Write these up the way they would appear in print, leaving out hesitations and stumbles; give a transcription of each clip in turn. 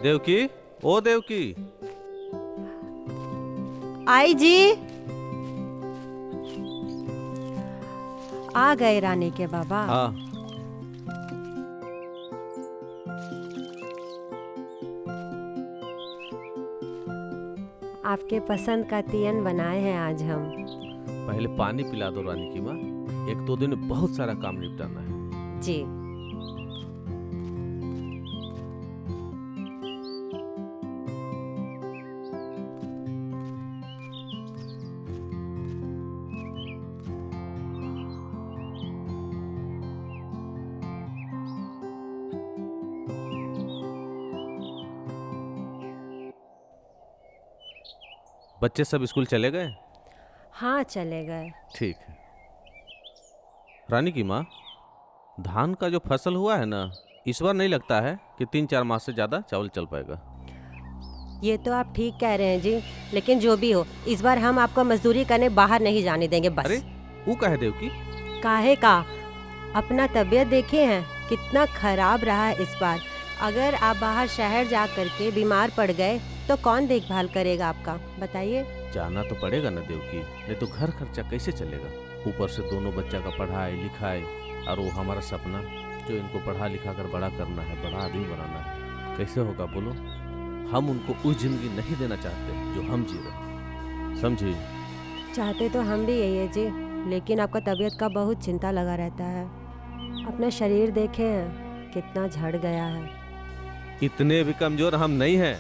देवकी, ओ देवकी। आई जी। आ गए रानी के बाबा। हाँ। आपके पसंद का तियन बनाए हैं आज हम। पहले पानी पिला दो रानी की माँ। एक दो दिन में बहुत सारा काम निपटाना है। जी। बच्चे सब स्कूल चले गए? हाँ, चले गए। ठीक है। रानी की माँ, धान का जो फसल हुआ है ना, इस बार नहीं लगता है कि 3-4 मास से ज़्यादा चावल चल पाएगा। ये तो आप ठीक कह रहे हैं जी, लेकिन जो भी हो, इस बार हम आपको मजदूरी करने बाहर नहीं जाने देंगे बस। अरे वो कहे देवकी। काहे का? अपना तबीयत देखे हैं कितना खराब रहा है इस बार। अगर आप बाहर शहर जा करके बीमार पड़ गए तो कौन देखभाल करेगा आपका, बताइए। जाना तो पड़ेगा ना देवकी, नहीं तो घर खर्चा कैसे चलेगा। ऊपर से दोनों बच्चा का पढ़ाई लिखाई, और वो हमारा सपना जो इनको पढ़ा लिखा कर बड़ा करना है, बड़ा आदमी बनाना है, कैसे होगा बोलो। हम उनको वो जिंदगी नहीं देना चाहते जो हम जी रहे, समझी। चाहते तो हम भी यही है जी, लेकिन आपका तबीयत का बहुत चिंता लगा रहता है। अपना शरीर देखे हैं कितना झड़ गया है। इतने भी कमजोर हम नहीं हैं।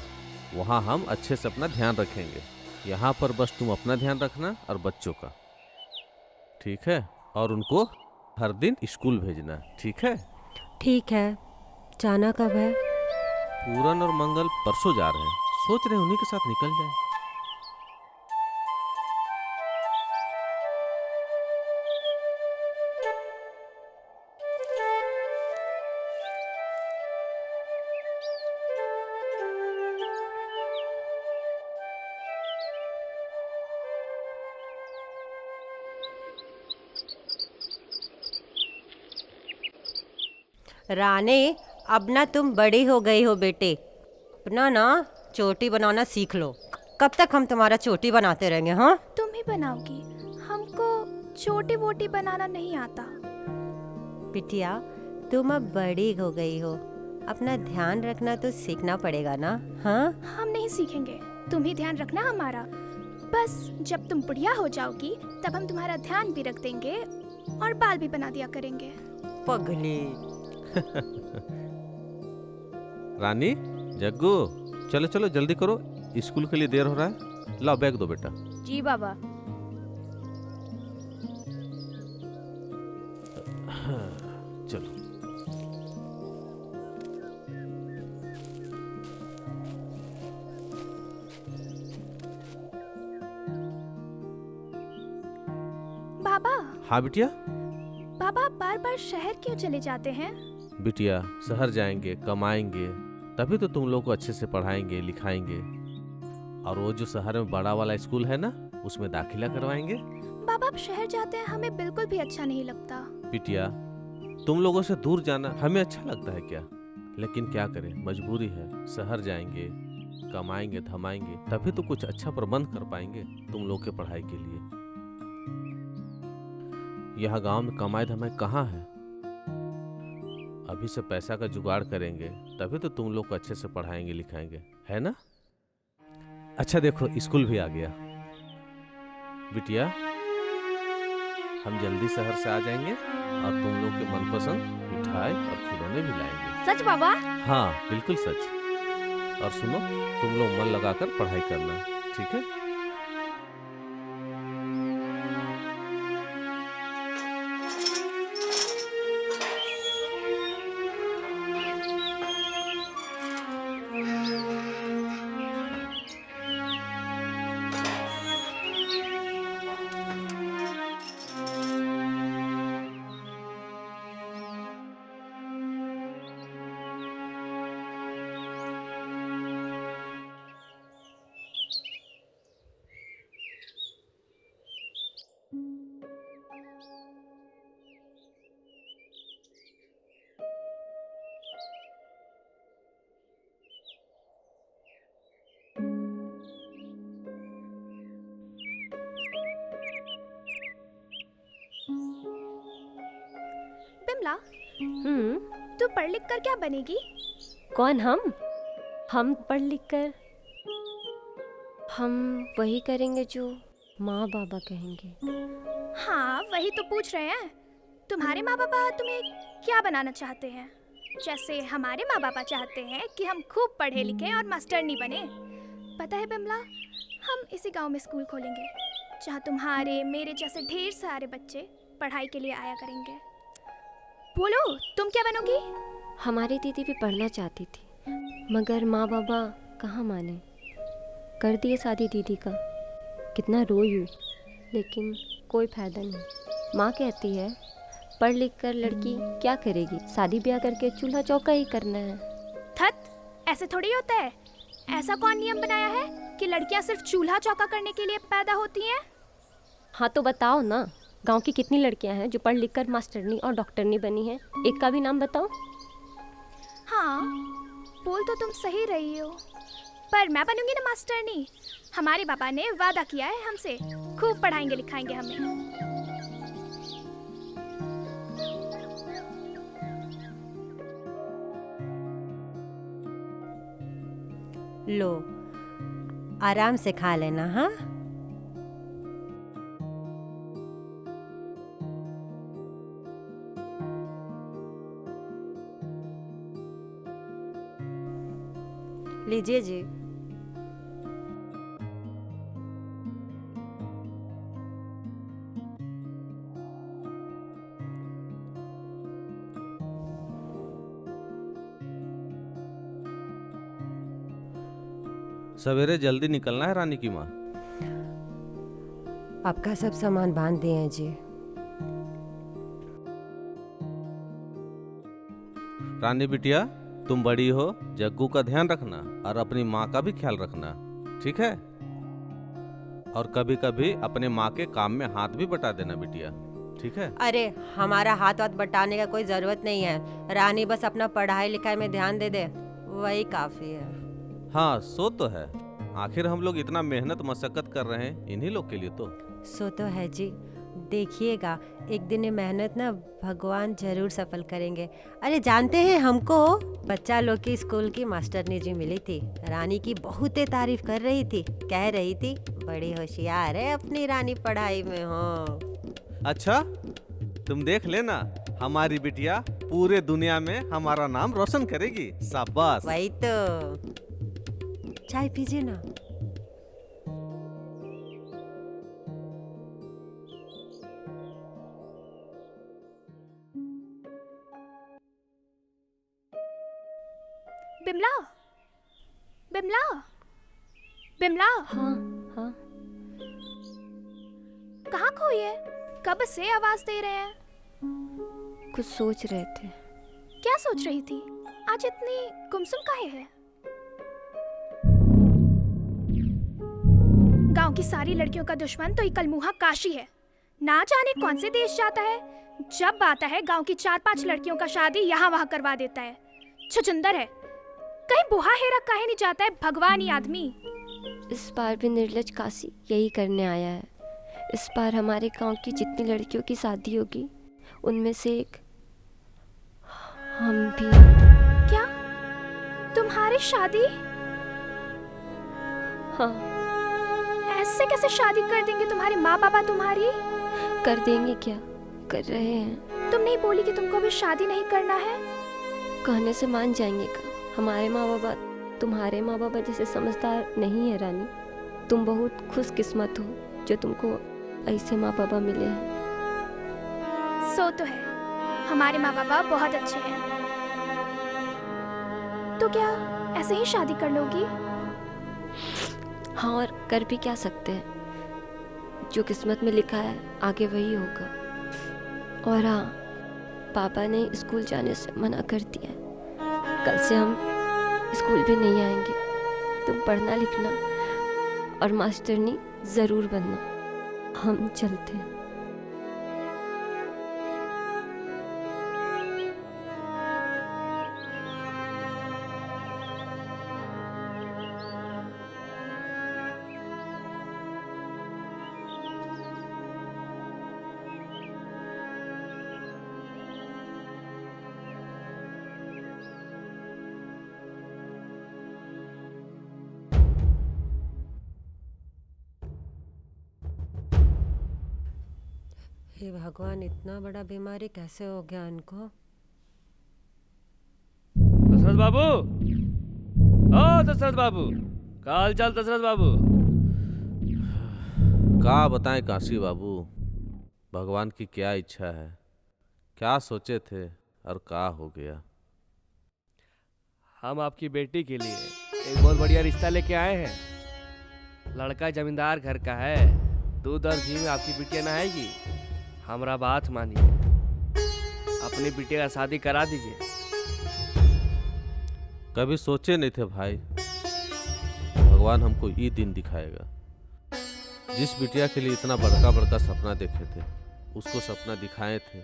वहाँ हम अच्छे से अपना ध्यान रखेंगे। यहाँ पर बस तुम अपना ध्यान रखना और बच्चों का, ठीक है। और उनको हर दिन स्कूल भेजना, ठीक है। ठीक है। जाना कब है? पूरन और मंगल परसों जा रहे हैं, सोच रहे हैं उन्हीं के साथ निकल जाए। रानी, अब ना तुम बड़ी हो गई हो बेटे, अपना ना चोटी बनाना सीख लो। कब तक हम तुम्हारा चोटी बनाते रहेंगे? हाँ, तुम ही बनाओगी, हमको छोटी वोटी बनाना नहीं आता। बिटिया तुम अब बड़ी हो गई हो, अपना ध्यान रखना तो सीखना पड़ेगा ना। हाँ, हम नहीं सीखेंगे, तुम ही ध्यान रखना हमारा। बस जब तुम बुढ़िया हो जाओगी तब हम तुम्हारा ध्यान भी रख देंगे और बाल भी बना दिया करेंगे। पगली। रानी, जग्गू, चलो चलो जल्दी करो, स्कूल के लिए देर हो रहा है। लाओ बैग दो बेटा। जी बाबा। चलो। बाबा। हाँ बिटिया। बाबा बार बार शहर क्यों चले जाते हैं? बिटिया, शहर जाएंगे, कमाएंगे, तभी तो तुम लोग को अच्छे से पढ़ाएंगे लिखाएंगे। और वो जो शहर में बड़ा वाला स्कूल है ना, उसमें दाखिला करवाएंगे। बाबा अब शहर जाते हैं हमें बिल्कुल भी अच्छा नहीं लगता। बिटिया, तुम लोगों से दूर जाना हमें अच्छा लगता है क्या? लेकिन क्या करें, मजबूरी है। शहर जाएंगे, कमाएंगे धमाएंगे, तभी तो कुछ अच्छा प्रबंध कर पाएंगे तुम लोग के पढ़ाई के लिए। यहाँ गांव में कमाई धमाई कहाँ है? अभी से पैसा का जुगाड़ करेंगे, तभी तो तुम लोग को अच्छे से पढ़ाएंगे लिखाएंगे, है ना। अच्छा देखो, स्कूल भी आ गया। बिटिया, हम जल्दी शहर से आ जाएंगे और तुम लोग के मनपसंद मिठाई और खिलौने भी लाएंगे। सच बाबा? हाँ बिल्कुल सच। और सुनो, तुम लोग मन लगाकर पढ़ाई करना, ठीक है। बिमला, हम्म। तू पढ़ लिख कर क्या बनेगी? कौन हम पढ़ लिख कर हम वही करेंगे जो माँ बाबा कहेंगे। हाँ, वही तो पूछ रहे हैं। तुम्हारे माँ बाबा तुम्हें क्या बनाना चाहते हैं? जैसे हमारे माँ बाबा चाहते हैं कि हम खूब पढ़े लिखे और मास्टरनी बने। पता है बिमला, हम इसी गांव में स्कूल खोलेंगे जहाँ तुम्हारे मेरे जैसे ढेर सारे बच्चे पढ़ाई के लिए आया करेंगे। बोलो, तुम क्या बनोगी? हमारी दीदी भी पढ़ना चाहती थी, मगर माँ बाबा कहाँ माने। कर दिए शादी दीदी का। कितना रोई हूँ, लेकिन कोई फायदा नहीं। माँ कहती है पढ़ लिख कर लड़की क्या करेगी, शादी ब्याह करके चूल्हा चौका ही करना है। थत, ऐसे थोड़ी होता है। ऐसा कौन नियम बनाया है कि लड़कियां सिर्फ चूल्हा चौका करने के लिए पैदा होती हैं? हाँ तो बताओ ना, गांव की कितनी लड़कियां हैं जो पढ़ लिख कर मास्टरनी और डॉक्टरनी बनी हैं? एक का भी नाम बताओ। हाँ, बोल तो तुम सही रही हो, पर मैं बनूंगी ना मास्टरनी। हमारे पापा ने वादा किया है हमसे, खूब पढ़ाएंगे लिखाएंगे हमें। लो, आराम से खा लेना। हाँ, लीजिए जी। सवेरे जल्दी निकलना है रानी की माँ। आपका सब सामान बांध दिए हैं जी। रानी बिटिया, तुम बड़ी हो, जग्गू का ध्यान रखना और अपनी माँ का भी ख्याल रखना, ठीक है? और कभी कभी अपने माँ के काम में हाथ भी बटा देना बिटिया, ठीक है? अरे हमारा हाथ वाथ बटाने का कोई जरूरत नहीं है। रानी बस अपना पढ़ाई लिखाई में ध्यान दे दे, वही काफी है। हाँ, सो तो है। आखिर हम लोग इतना मेहनत मशक्कत कर रहे हैं इन्हीं लोग के लिए तो। सो तो है जी। देखिएगा, एक दिन ये मेहनत ना भगवान जरूर सफल करेंगे। अरे जानते हैं, हमको बच्चा लोग की स्कूल की मास्टरनी जी मिली थी। रानी की बहुत तारीफ कर रही थी, कह रही थी बड़ी होशियार है अपनी रानी पढ़ाई में। हो अच्छा, तुम देख लेना, हमारी बिटिया पूरे दुनिया में हमारा नाम रोशन करेगी। शाबाश। वही तो। चाय पीजिए ना। बिमला, बिमला, बिमला, हाँ हाँ, कहाँ खोई है? कब से आवाज दे रहे हैं। कुछ सोच रहे थे। क्या सोच रही थी? आज इतनी गुमसुम काहे है? गांव की सारी लड़कियों का दुश्मन तो इकलमुहा काशी है। ना जाने कौन से देश जाता है, जब आता है गांव की 4-5 लड़कियों का शादी यहाँ वहाँ करवा देता है। छुचुंदर है, कहीं बुहा हेरा काहे नहीं जाता है भगवान ही आदमी। इस बार भी निर्लज काशी यही करने आया है। इस बार हमारे गांव की जितनी लड़कियों की शादी होगी, उनमें से एक हम भी। क्या तुम्हारी शादी? हाँ, ऐसे कैसे शादी कर देंगे तुम्हारे माँ बाबा तुम्हारी? कर देंगे, क्या कर रहे हैं। तुम नहीं बोली कि तुमको अभी शादी नहीं करना है? कहने से मान जाएंगे का? हमारे माँ बाबा तुम्हारे माँ बाबा जैसे समझदार नहीं है रानी। तुम बहुत खुशकिस्मत हो जो तुमको ऐसे माँ बाबा मिले हैं। सो तो है, हमारे माँ बाबा बहुत अच्छे हैं। तो क्या ऐसे ही शादी कर लोगी? हाँ, और कर भी क्या सकते हैं। जो किस्मत में लिखा है आगे वही होगा। और हाँ, पापा ने स्कूल जाने से मना कर दिया है। कल से हम स्कूल भी नहीं आएंगे। तुम पढ़ना लिखना और मास्टरनी ज़रूर बनना। हम चलते हैं। हे भगवान, इतना बड़ा बीमारी कैसे हो गया इनको? दशरथ बाबू, ओ दशरथ बाबू, का हाल चाल दशरथ बाबू? का बताएं काशी बाबू, भगवान की क्या इच्छा है, क्या सोचे थे और का हो गया। हम आपकी बेटी के लिए एक बहुत बढ़िया रिश्ता लेके आए हैं। लड़का जमींदार घर का है, दूध और घी में आपकी बिटिया नहाएगी। हमारा बात मानिए, अपनी बिटिया का शादी करा दीजिए। कभी सोचे नहीं थे भाई, भगवान हमको ये दिन दिखाएगा। जिस बिटिया के लिए इतना बड़का बड़का सपना देखे थे, उसको सपना दिखाए थे,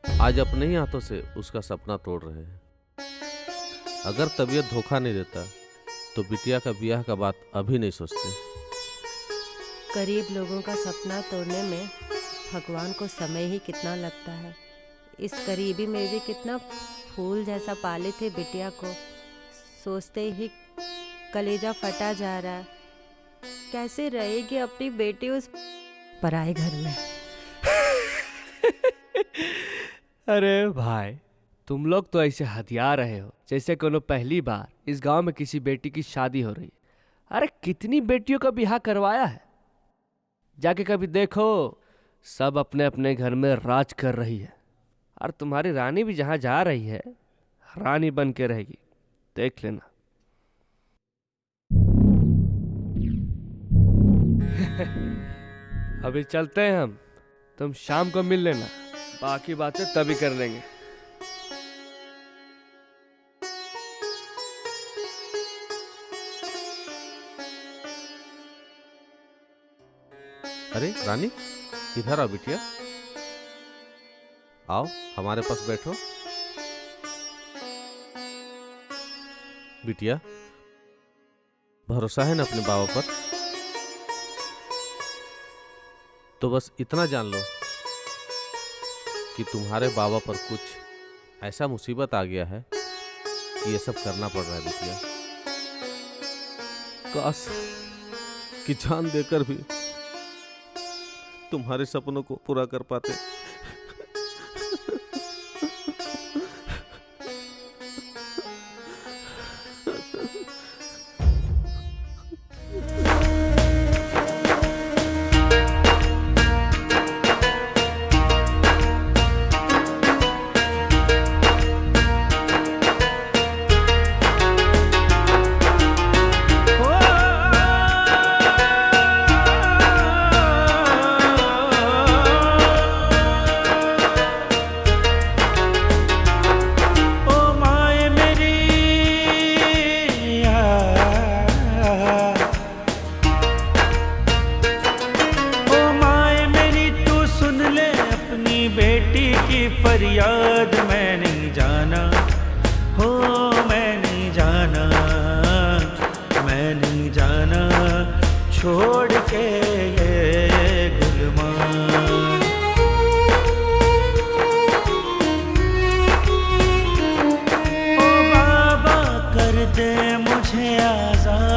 आज अपने ही हाथों से उसका सपना तोड़ रहे हैं। अगर तबीयत धोखा नहीं देता तो बिटिया का ब्याह का बात अभी नहीं सोचते। गरीब लोगों का सपना तोड़ने में भगवान को समय ही कितना लगता है। इस गरीबी में भी कितना फूल जैसा पाले थे बिटिया को, सोचते ही कलेजा फटा जा रहा है। कैसे रहेगी अपनी बेटी उस पराए घर में? अरे भाई, तुम लोग तो ऐसे हथिया रहे हो जैसे कोनो पहली बार इस गांव में किसी बेटी की शादी हो रही। अरे कितनी बेटियों का ब्याह करवाया है, जाके कभी देखो। सब अपने अपने घर में राज कर रही है, और तुम्हारी रानी भी जहां जा रही है रानी बन के रहेगी, देख लेना। अभी चलते हैं हम, तुम शाम को मिल लेना, बाकी बातें तभी कर लेंगे। अरे रानी, इधर आओ बिटिया, आओ हमारे पास बैठो। बिटिया, भरोसा है ना अपने बाबा पर? तो बस इतना जान लो कि तुम्हारे बाबा पर कुछ ऐसा मुसीबत आ गया है कि ये सब करना पड़ रहा है बिटिया। काश कि जान देकर भी तुम्हारे सपनों को पूरा कर पाते। फरियाद मैं नहीं जाना, हो मैं नहीं जाना, मैं नहीं जाना छोड़ के ये गुलमान। ओ बाबा कर दे मुझे आजाद,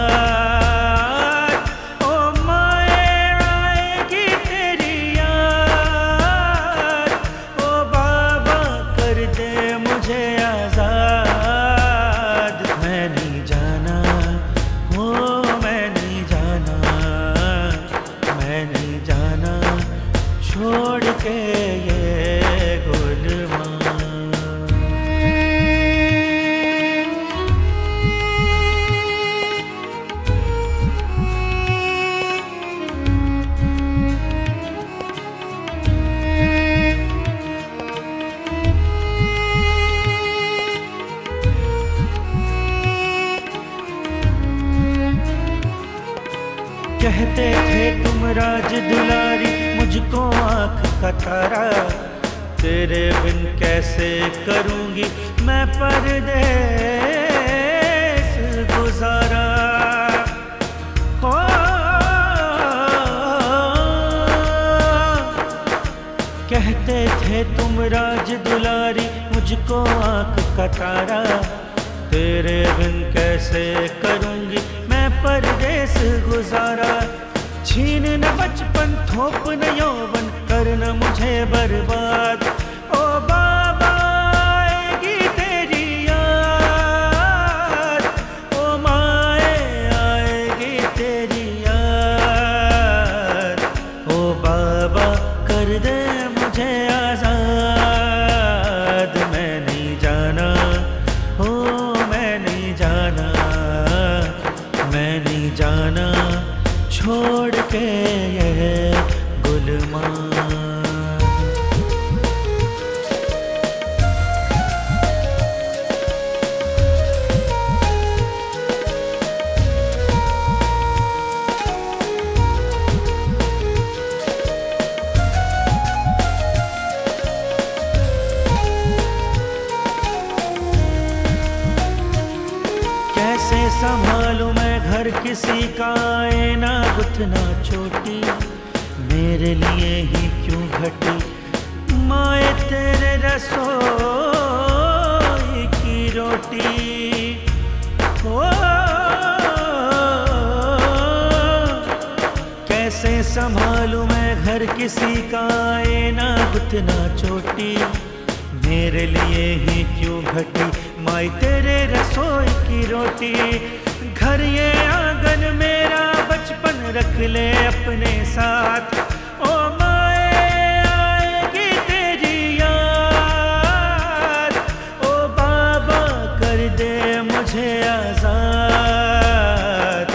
कहते थे तुम राज दुलारी, मुझको आँख का तारा, तेरे बिन कैसे करूँगी मैं परदेस गुजारा। हो कहते थे तुम राज दुलारी, मुझको आँख का तारा, तेरे बिन कैसे करूँगी मैं परदेस गुजारा। छीन न बचपन, थोप न यौवन, करना मुझे बर्बाद। ओ बाबा आएगी तेरी याद, ओ माए आएगी तेरी याद। ओ बाबा कर दे मुझे आजाद। मैं नहीं जाना, हो मैं नहीं जाना, मैं नहीं जाना छोड़ के ये गुलमान। कैसे संभालूं मैं घर किसी का, आए ना गुथना चोटी मेरे लिए ही क्यों घटी। माए तेरे रसोई की रोटी, ओ कैसे संभालूं मैं घर किसी का, आए ना गुथना चोटी मेरे लिए ही क्यों घटी। माई तेरे रसोई की रोटी, घर ये आंगन मेरा बचपन रख ले अपने साथ। ओ माए आएगी तेरी याद, ओ बाबा कर दे मुझे आजाद।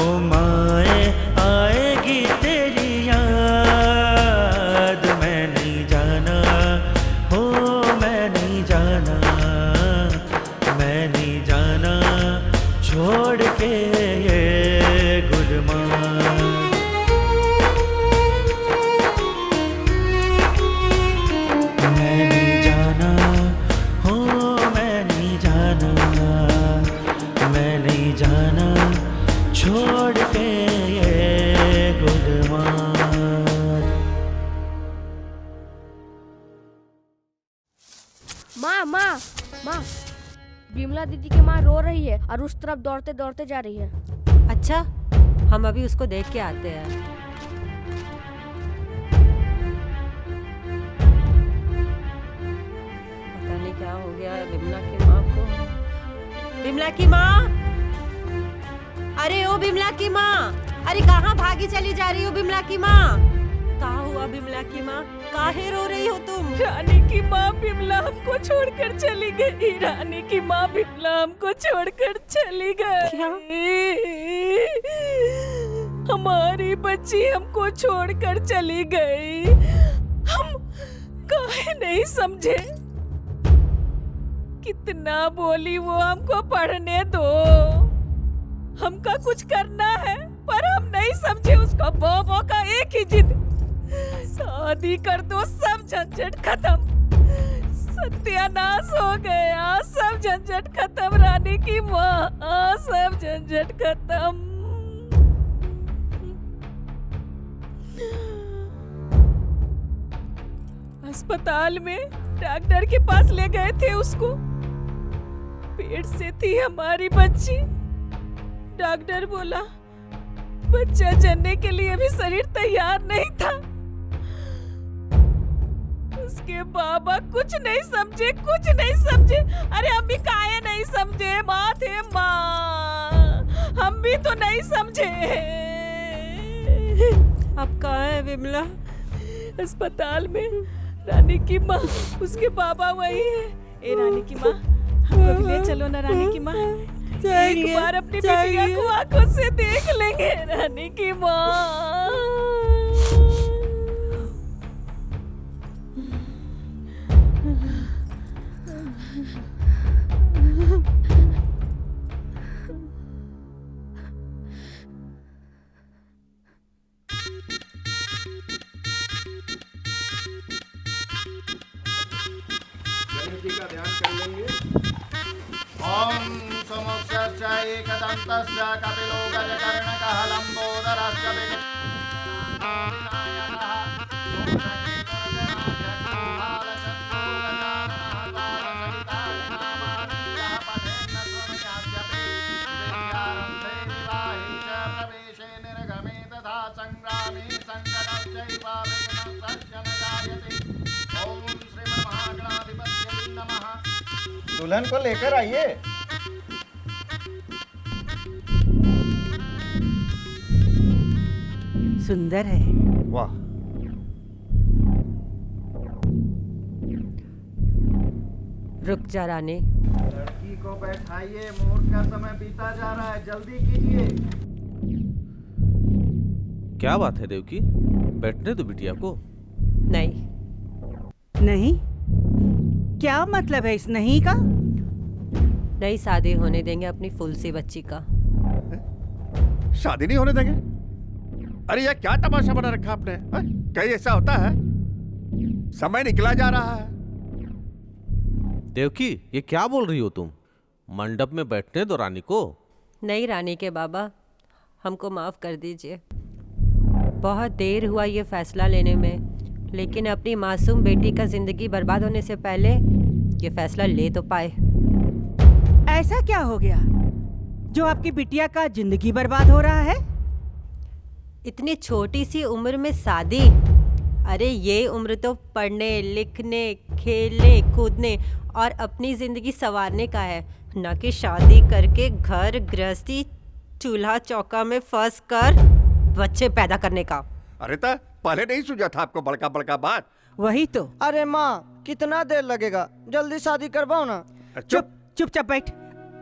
ओ माए आएगी तेरी याद, मैं नहीं जाना, हो मैं नहीं जाना, मैं नहीं जाना छोड़ के ये गुलमान। मैं नहीं जाना, हो मैं नहीं जाना, मैं नहीं जाना छोड़ के ये गुलमान। माँ माँ माँ, बिमला दीदी की माँ रो रही है और उस तरफ दौड़ते दौड़ते जा रही है। अच्छा, हम अभी उसको देख के आते हैं। पता नहीं क्या हो गया है बिमला की माँ को। बिमला की माँ, अरे ओ बिमला की माँ, अरे कहाँ भागी चली जा रही हो बिमला की माँ? कहाँ हुआ बिमला की माँ, काहे रो रही हो तुम? रानी की माँ बिमला हमको छोड़कर चली गई। रानी की माँ बिमला हमको छोड़कर चली गई। हमारी बच्ची हमको छोड़कर चली गई। हम काहे नहीं समझे? कितना बोली वो हमको पढ़ने दो, हमका कुछ करना है, पर हम नहीं समझे। उसका बो का एक ही जिद, शादी कर दो, सब झंझट खत्म। सत्यानाश हो गया, सब झंझट खत्म। रानी की माँ, सब झंझट खत्म। अस्पताल में डॉक्टर के पास ले गए थे उसको। पेट से थी हमारी बच्ची। डॉक्टर बोला बच्चा जन्ने के लिए अभी शरीर तैयार नहीं था। उसके बाबा कुछ नहीं समझे, कुछ नहीं समझे। अरे हम भी काहे नहीं समझे? माँ थे माँ, हम भी तो नहीं समझे। अब कहाँ है बिमला? अस्पताल में रानी की माँ, उसके बाबा वही है। ए रानी की माँ, हमको भी ले चलो ना रानी की माँ। एक बार अपनी बिटिया को आंखों से देख लेंगे रानी की माँ। का ध्यान कर लेंगे। ओम समोक्षश्च एकदन्तश्च कपिलो गजकर्णकः लम्बोदरश्च प्रवेशे निर्गमे तथा संग्रामे संकटश्चैव विघ्नश्च दुल्हन को लेकर आइए। सुंदर है। वाह, रुक जा रानी। लड़की को बैठाइए, मुहूर्त का समय बीता जा रहा है, जल्दी कीजिए। क्या बात है देवकी, बैठने दो बिटिया को। नहीं, नहीं? क्या मतलब है इस नहीं का? नहीं शादी होने देंगे अपनी फूल सी बच्ची का। शादी नहीं होने देंगे? अरे यार क्या तमाशा बना रखा आपने? कहीं ऐसा होता है? समय निकला जा रहा है। देवकी, ये क्या बोल रही हो तुम? मंडप में बैठने दो रानी को। नहीं रानी के बाबा, हमको माफ़ कर दीजिए। बहुत देर हुआ ये फैसला लेने में, लेकिन अपनी मासूम बेटी का जिंदगी बर्बाद होने से पहले ये फैसला ले तो पाए। ऐसा क्या हो गया जो आपकी बिटिया का जिंदगी बर्बाद हो रहा है? इतनी छोटी सी उम्र में शादी? अरे ये उम्र तो पढ़ने, लिखने, खेलने, कूदने और अपनी जिंदगी संवारने का है, न कि शादी करके घर गृहस्थी चूल्हा चौका में फंस कर बच्चे पैदा करने का। अरे तो पहले नहीं सूझा था आपको बड़का बड़का बात? वही तो। अरे माँ, कितना देर लगेगा, जल्दी शादी करवाओ ना। चुप चुपचाप बैठ।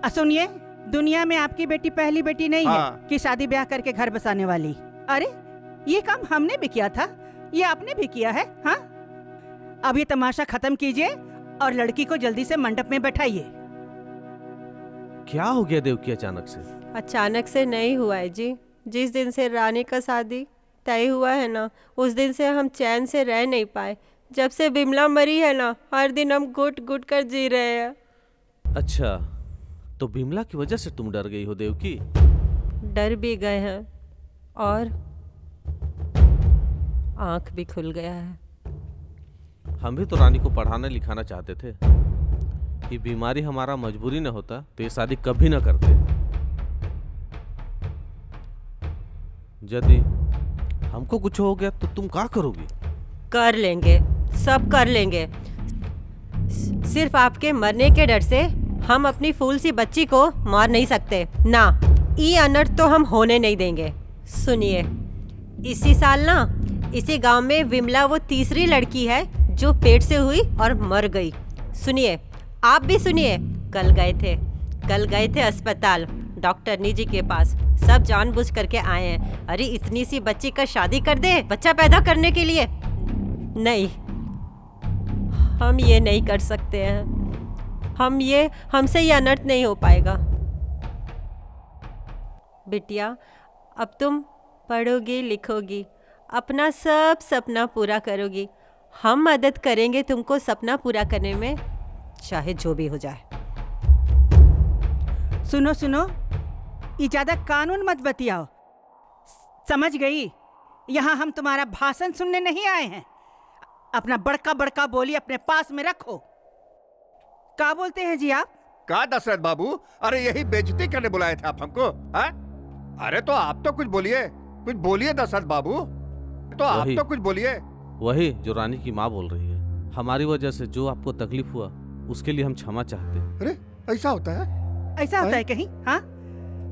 सुनिए, दुनिया में आपकी बेटी पहली बेटी नहीं है कि शादी ब्याह करके घर बसाने वाली। अरे ये काम हमने भी किया था, ये आपने भी किया है। हाँ, अब ये तमाशा खत्म कीजिए और लड़की को जल्दी से मंडप में बैठाइए। क्या हो गया देवकी अचानक से? अचानक से नहीं हुआ है जी। जिस दिन से रानी का शादी तय हुआ है ना, उस दिन से हम चैन से रह नहीं पाए। जब से बिमला मरी है ना, हर दिन हम घुट घुट कर जी रहे हैं। अच्छा, तो बिमला की वजह से तुम डर गई हो देवकी? डर भी गए हैं और आंख भी खुल गया है। हम भी तो रानी को पढ़ाना लिखाना चाहते थे। ये बीमारी हमारा मजबूरी न होता तो ये शादी कभी न करते। यदि हमको कुछ हो गया तो तुम क्या करोगी? कर लेंगे, सब कर लेंगे। सिर्फ आपके मरने के डर से हम अपनी फूल सी बच्ची को मार नहीं सकते ना। ये अनर्थ तो हम होने नहीं देंगे। सुनिए, इसी साल ना इसी गांव में विमला वो तीसरी लड़की है जो पेट से हुई और मर गई। सुनिए, आप भी सुनिए। कल गए थे अस्पताल डॉक्टर निजी के पास। सब जानबूझ करके आए हैं। अरे इतनी सी बच्ची का शादी कर दे बच्चा पैदा करने के लिए? नहीं, हम ये नहीं कर सकते हैं। हमसे ये अनर्थ नहीं हो पाएगा। बिटिया, अब तुम पढ़ोगी, लिखोगी, अपना सब सपना पूरा करोगी। हम मदद करेंगे तुमको सपना पूरा करने में, चाहे जो भी हो जाए। सुनो सुनो, ये ज्यादा कानून मत बतियाओ, समझ गई? यहाँ हम तुम्हारा भाषण सुनने नहीं आए हैं। अपना बड़का बड़का बोली अपने पास में रखो। क्या बोलते हैं जी आप? कहा दशरथ बाबू, अरे यही बेइज्जती करने बुलाए थे आप हमको? हाँ? अरे तो आप तो कुछ बोलिए दशरथ बाबू, तो आप तो कुछ बोलिए। वही जो रानी की माँ बोल रही है। हमारी वजह से जो आपको तकलीफ हुआ उसके लिए हम क्षमा चाहते हैं। अरे ऐसा होता है? ऐसा होता है कहीं? हाँ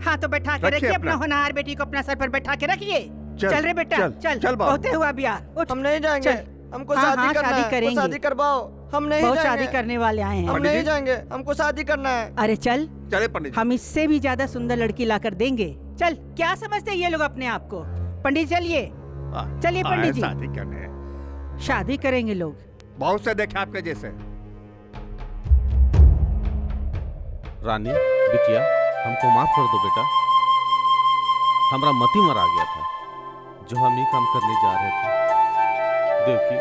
हाँ, तो बैठा के रखिए अपना होनहार बेटी को, अपना सर पर बैठा के रखिए। चल रे बेटा, चल होते हुआ बिहार। हम नहीं जाएंगे, हमको शादी करना है। करेंगे, शादी करवाओ। हम नहीं बहुत जाएंगे। शादी करने वाले आए हैं। हम नहीं जाएंगे, हमको शादी करना है। अरे चले पंडित जी। हम इससे भी ज्यादा सुंदर लड़की लाकर देंगे। चल, क्या समझते हैं ये लोग अपने आप को? पंडित चलिए, चलिए पंडित जी। शादी करने शादी करेंगे लोग। बहुत से देखे आपके जैसे। रानी बिटिया, हमको माफ कर दो बेटा। हमारा मति मरा गया था जो हम ये काम करने जा रहे थे। देवकी,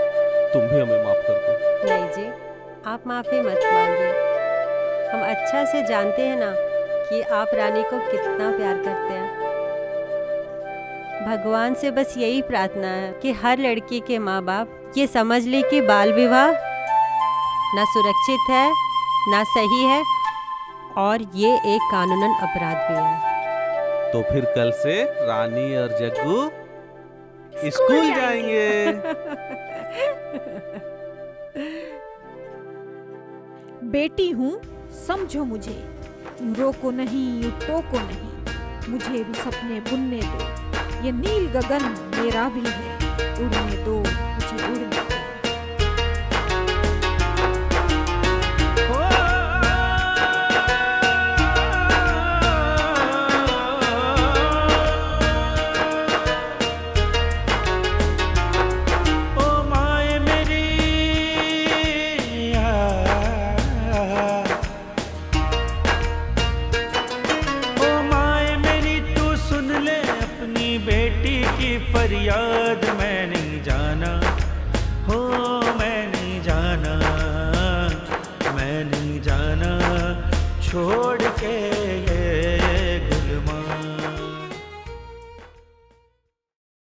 तुम भी हमें माफ कर दो। नहीं जी, आप माफी मत मांगिए। हम अच्छा से जानते हैं ना कि आप रानी को कितना प्यार करते हैं। भगवान से बस यही प्रार्थना है कि हर लड़की के माँ बाप ये समझ ले कि बाल विवाह ना सुरक्षित है, ना सही है, और ये एक कानूनन अपराध भी है। तो फिर कल से रानी और जग्गू स्कूल जाएंगे। बेटी हूँ समझो मुझे, यूं रोको नहीं, यूं टोको नहीं, मुझे भी सपने बुनने दो, ये नील गगन मेरा भी है, उड़ने दो मुझे उड़ने दो। फरियाद मैं नहीं जाना, हो मैं नहीं जाना, मैं नहीं जाना छोड़ के